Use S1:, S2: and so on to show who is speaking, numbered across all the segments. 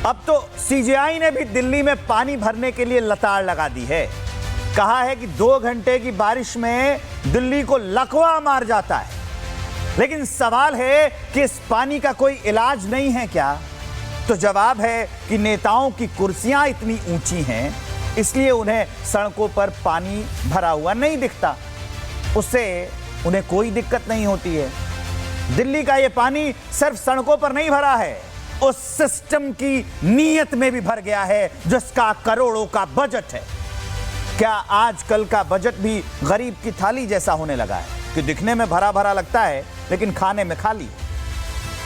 S1: अब तो सीजेआई ने भी दिल्ली में पानी भरने के लिए लताड़ लगा दी है। कहा है कि 2 घंटे की बारिश में दिल्ली को लकवा मार जाता है। लेकिन सवाल है कि इस पानी का कोई इलाज नहीं है क्या? तो जवाब है कि नेताओं की कुर्सियां इतनी ऊंची हैं, इसलिए उन्हें सड़कों पर पानी भरा हुआ नहीं दिखता। उससे उन्हें कोई दिक्कत नहीं होती है। दिल्ली का यह पानी सिर्फ सड़कों पर नहीं भरा है, उस सिस्टम की नीयत में भी भर गया है जिसका करोड़ों का बजट है। क्या आजकल का बजट भी गरीब की थाली जैसा होने लगा है कि दिखने में भरा भरा लगता है लेकिन खाने में खाली?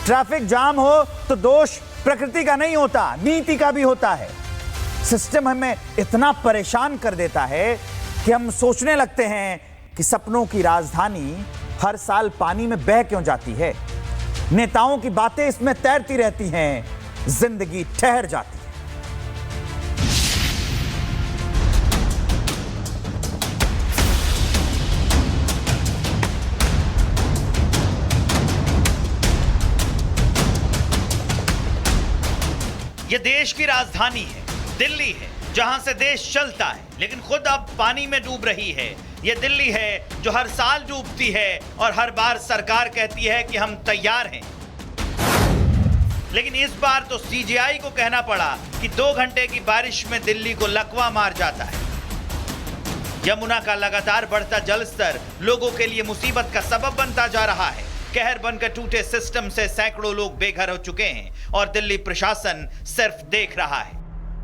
S1: ट्रैफिक जाम हो तो दोष प्रकृति का नहीं होता, नीति का भी होता है। सिस्टम हमें इतना परेशान कर देता है कि हम सोचने लगते हैं कि सपनों की राजधानी हर साल पानी में बह क्यों जाती है। नेताओं की बातें इसमें तैरती रहती हैं, जिंदगी ठहर जाती है।
S2: ये देश की राजधानी है, दिल्ली है, जहां से देश चलता है, लेकिन खुद अब पानी में डूब रही है। ये दिल्ली है जो हर साल डूबती है और हर बार सरकार कहती है कि हम तैयार हैं। लेकिन इस बार तो सीजेआई को कहना पड़ा कि 2 घंटे की बारिश में दिल्ली को लकवा मार जाता है। यमुना का लगातार बढ़ता जलस्तर लोगों के लिए मुसीबत का सबब बनता जा रहा है। कहर बनकर टूटे सिस्टम से सैकड़ों लोग बेघर हो चुके हैं और दिल्ली प्रशासन सिर्फ देख रहा है।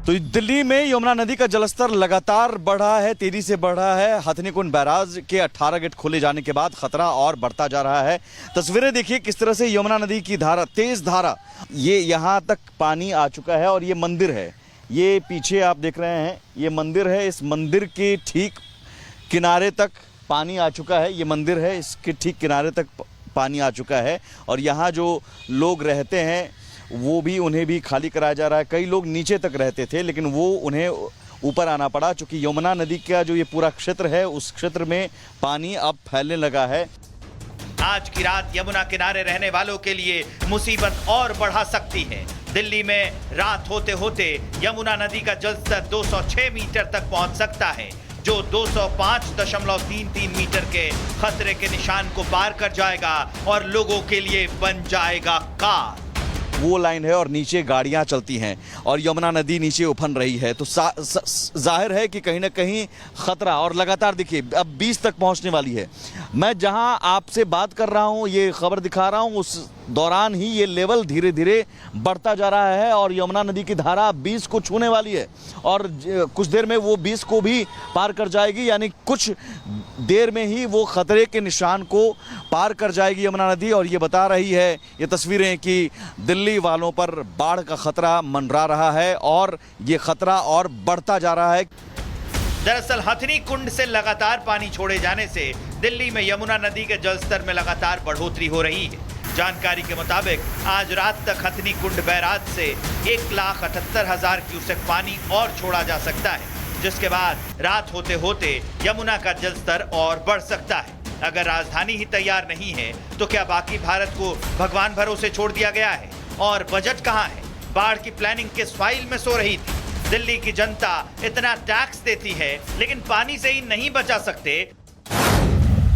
S3: तो दिल्ली में यमुना नदी का जलस्तर लगातार बढ़ा है, तेजी से बढ़ा है। हथनीकुंड बैराज के 18 गेट खोले जाने के बाद खतरा और बढ़ता जा रहा है। तस्वीरें देखिए किस तरह से यमुना नदी की धारा, तेज धारा, ये यहाँ तक पानी आ चुका है। और ये मंदिर है, ये पीछे आप देख रहे हैं, ये मंदिर है। इस मंदिर के ठीक किनारे तक पानी आ चुका है। ये मंदिर है, इसके ठीक किनारे तक पानी आ चुका है। और यहाँ जो लोग रहते हैं वो भी, उन्हें भी खाली कराया जा रहा है। कई लोग नीचे तक रहते थे लेकिन वो उन्हें ऊपर आना पड़ा, क्योंकि यमुना नदी का जो ये पूरा क्षेत्र है उस क्षेत्र में पानी अब फैलने लगा है।
S2: आज की रात यमुना किनारे रहने वालों के लिए मुसीबत और बढ़ा सकती है। दिल्ली में रात होते होते यमुना नदी का जलस्तर 206 मीटर तक पहुंच सकता है, जो 205.33 मीटर के खतरे के निशान को पार कर जाएगा और लोगों के लिए बन जाएगा काल।
S3: वो लाइन है और नीचे गाड़ियां चलती हैं और यमुना नदी नीचे उफन रही है। तो जाहिर है कि कहीं ना कहीं खतरा, और लगातार देखिए अब 20 तक पहुंचने वाली है। मैं जहां आपसे बात कर रहा हूं, ये खबर दिखा रहा हूं, उस दौरान ही ये लेवल धीरे धीरे बढ़ता जा रहा है और यमुना नदी की धारा 20 को छूने वाली है और कुछ देर में वो 20 को भी पार कर जाएगी। यानी कुछ देर में ही वो खतरे के निशान को पार कर जाएगी यमुना नदी। और ये बता रही है ये तस्वीरें कि दिल्ली वालों पर बाढ़ का खतरा मंडरा रहा है और ये खतरा और बढ़ता जा रहा है।
S2: दरअसल हथनीकुंड से लगातार पानी छोड़े जाने से दिल्ली में यमुना नदी के जलस्तर में लगातार बढ़ोतरी हो रही है। जानकारी के मुताबिक आज रात तक हथनीकुंड बैराज से 1,78,000 क्यूसेक पानी और छोड़ा जा सकता है, जिसके बाद रात होते होते यमुना का जलस्तर और बढ़ सकता है। अगर राजधानी ही तैयार नहीं है तो क्या बाकी भारत को भगवान भरोसे छोड़ दिया गया है? और बजट कहाँ है? बाढ़ की प्लानिंग किस फाइल में सो रही थी? दिल्ली की जनता इतना टैक्स देती है लेकिन पानी से ही नहीं बचा सकते।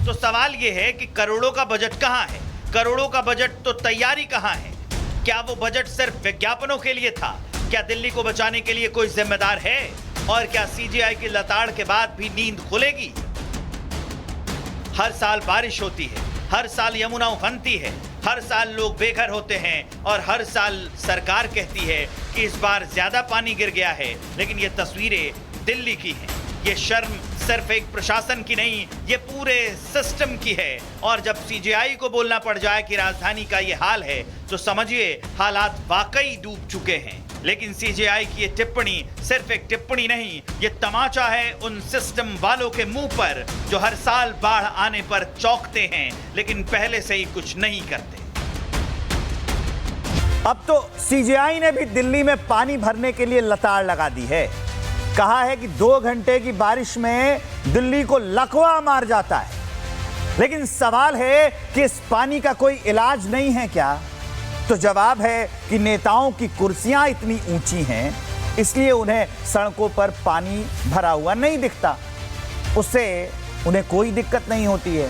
S2: तो सवाल यह है कि करोड़ों का बजट कहाँ है? करोड़ों का बजट तो तैयारी कहाँ है? क्या वो बजट सिर्फ विज्ञापनों के लिए था? क्या दिल्ली को बचाने के लिए कोई जिम्मेदार है? और क्या सीजेआई की लताड़ के बाद भी नींद खुलेगी? हर साल बारिश होती है, हर साल यमुना उफनती है, हर साल लोग बेघर होते हैं और हर साल सरकार कहती है कि इस बार ज्यादा पानी गिर गया है। लेकिन ये तस्वीरें दिल्ली की हैं। ये शर्म सिर्फ एक प्रशासन की नहीं, ये पूरे सिस्टम की है। और जब सीजेआई को बोलना पड़ जाए कि राजधानी का ये हाल है तो समझिए हालात वाकई डूब चुके हैं। लेकिन सीजेआई की ये टिप्पणी सिर्फ एक टिप्पणी नहीं, ये तमाचा है उन सिस्टम वालों के मुंह पर जो हर साल बाढ़ आने पर चौंकते हैं लेकिन पहले से ही कुछ नहीं करते।
S1: अब तो सीजेआई ने भी दिल्ली में पानी भरने के लिए लताड़ लगा दी है। कहा है कि 2 घंटे की बारिश में दिल्ली को लकवा मार जाता है। लेकिन सवाल है कि इस पानी का कोई इलाज नहीं है क्या? तो जवाब है कि नेताओं की कुर्सियां इतनी ऊंची हैं, इसलिए उन्हें सड़कों पर पानी भरा हुआ नहीं दिखता, उससे उन्हें कोई दिक्कत नहीं होती है।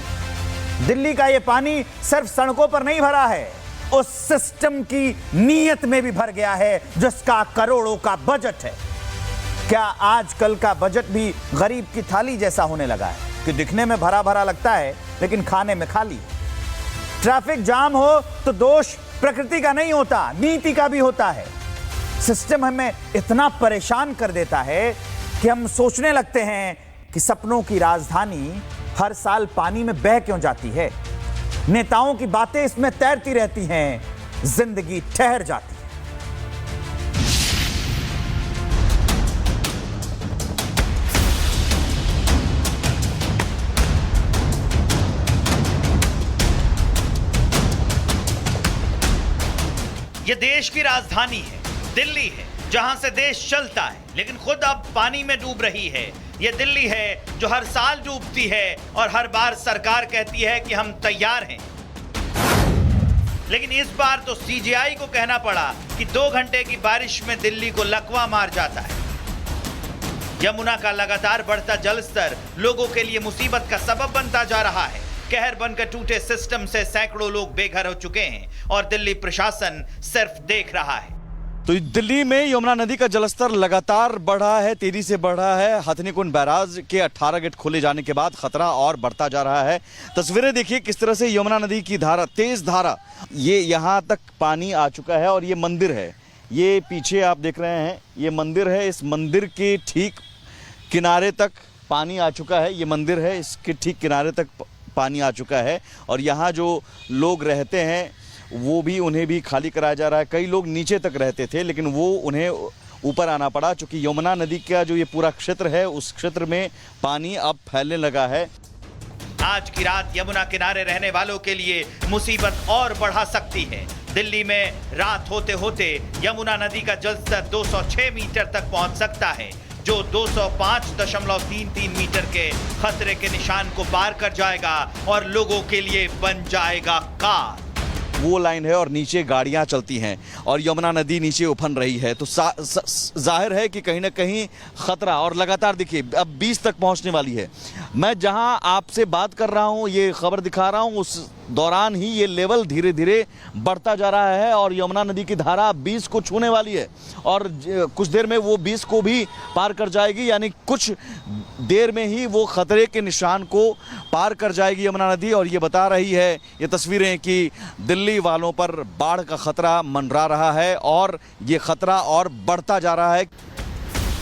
S1: दिल्ली का यह पानी सिर्फ सड़कों पर नहीं भरा है, उस सिस्टम की नीयत में भी भर गया है जिसका करोड़ों का बजट है। क्या आजकल का बजट भी गरीब की थाली जैसा होने लगा है कि दिखने में भरा भरा लगता है लेकिन खाने में खाली। ट्रैफिक जाम हो तो दोष प्रकृति का नहीं होता, नीति का भी होता है। सिस्टम हमें इतना परेशान कर देता है कि हम सोचने लगते हैं कि सपनों की राजधानी हर साल पानी में बह क्यों जाती है। नेताओं की बातें इसमें तैरती रहती हैं, जिंदगी ठहर जाती है।
S2: ये देश की राजधानी है, दिल्ली है, जहां से देश चलता है, लेकिन खुद अब पानी में डूब रही है। ये दिल्ली है जो हर साल डूबती है और हर बार सरकार कहती है कि हम तैयार हैं। लेकिन इस बार तो सीजेआई को कहना पड़ा कि 2 घंटे की बारिश में दिल्ली को लकवा मार जाता है। यमुना का लगातार बढ़ता जलस्तर लोगों के लिए मुसीबत का सबब बनता जा रहा है। कहर बनकर टूटे सिस्टम से सैकड़ों लोग बेघर हो चुके हैं और दिल्ली प्रशासन सिर्फ देख रहा है।
S3: तो दिल्ली में यमुना नदी का जलस्तर लगातार बढ़ा है, तेजी से बढ़ा है। हथनीकुंड बैराज के 18 गेट खोले जाने के बाद खतरा और बढ़ता जा रहा है। तस्वीरें देखिए किस तरह से यमुना नदी की धारा, तेज धारा, ये यहाँ तक पानी आ चुका है। और ये मंदिर है, ये पीछे आप देख रहे हैं, ये मंदिर है। इस मंदिर के ठीक किनारे तक पानी आ चुका है। ये मंदिर है, इसके ठीक किनारे तक पानी आ चुका है। और यहाँ जो लोग रहते हैं वो भी, उन्हें भी खाली कराया जा रहा है। कई लोग नीचे तक रहते थे लेकिन वो उन्हें ऊपर आना पड़ा, क्योंकि यमुना नदी का जो ये पूरा क्षेत्र है उस क्षेत्र में पानी अब फैलने लगा है।
S2: आज की रात यमुना किनारे रहने वालों के लिए मुसीबत और बढ़ा सकती है। दिल्ली में रात होते होते यमुना नदी का जलस्तर 206 मीटर तक पहुंच सकता है, जो 205.33 मीटर के खतरे के निशान को पार कर जाएगा और लोगों के लिए बन जाएगा काल।
S3: वो लाइन है और नीचे गाड़ियां चलती हैं और यमुना नदी नीचे उफन रही है। तो जाहिर है कि कहीं ना कहीं खतरा, और लगातार देखिए अब 20 तक पहुंचने वाली है। मैं जहां आपसे बात कर रहा हूं, ये खबर दिखा रहा हूं, उस दौरान ही ये लेवल धीरे धीरे बढ़ता जा रहा है और यमुना नदी की धारा 20 को छूने वाली है और कुछ देर में वो 20 को भी पार कर जाएगी। यानी कुछ देर में ही वो खतरे के निशान को पार कर जाएगी यमुना नदी। और ये बता रही है ये तस्वीरें कि दिल्ली वालों पर बाढ़ का खतरा मंडरा रहा है और ये खतरा और बढ़ता जा रहा है।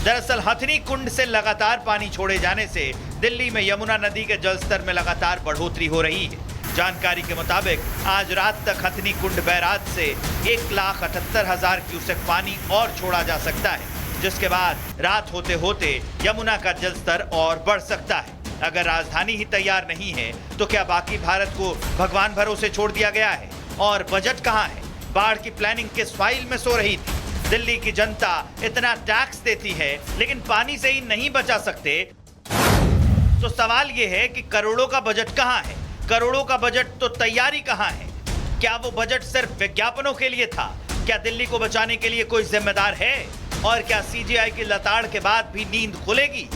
S2: दरअसल हथनी कुंड से लगातार पानी छोड़े जाने से दिल्ली में यमुना नदी के जलस्तर में लगातार बढ़ोतरी हो रही है। जानकारी के मुताबिक आज रात तक हथनी कुंड बैराज से 1,78,000 क्यूसेक पानी और छोड़ा जा सकता है, जिसके बाद रात होते होते यमुना का जलस्तर और बढ़ सकता है। अगर राजधानी ही तैयार नहीं है तो क्या बाकी भारत को भगवान भरोसे छोड़ दिया गया है? और बजट कहाँ है? बाढ़ की प्लानिंग किस फाइल में सो रही थी? दिल्ली की जनता इतना टैक्स देती है लेकिन पानी से ही नहीं बचा सकते, तो सवाल यह है कि करोड़ों का बजट कहाँ है? करोड़ों का बजट तो तैयारी कहाँ है? क्या वो बजट सिर्फ विज्ञापनों के लिए था? क्या दिल्ली को बचाने के लिए कोई जिम्मेदार है? और क्या सीजेआई की लताड़ के बाद भी नींद खुलेगी?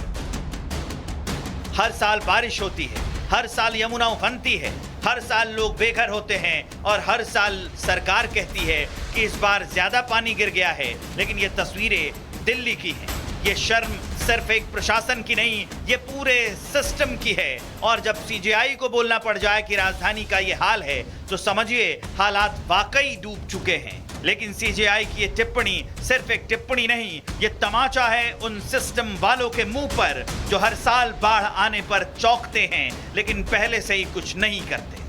S2: हर साल बारिश होती है, हर साल यमुना उफनती है, हर साल लोग बेघर होते हैं और हर साल सरकार कहती है कि इस बार ज्यादा पानी गिर गया है। लेकिन ये तस्वीरें दिल्ली की हैं। ये शर्म सिर्फ एक प्रशासन की नहीं, ये पूरे सिस्टम की है। और जब सीजेआई को बोलना पड़ जाए कि राजधानी का ये हाल है तो समझिए हालात वाकई डूब चुके हैं। लेकिन सीजेआई की ये टिप्पणी सिर्फ एक टिप्पणी नहीं, ये तमाचा है उन सिस्टम वालों के मुंह पर जो हर साल बाढ़ आने पर चौंकते हैं लेकिन पहले से ही कुछ नहीं करते।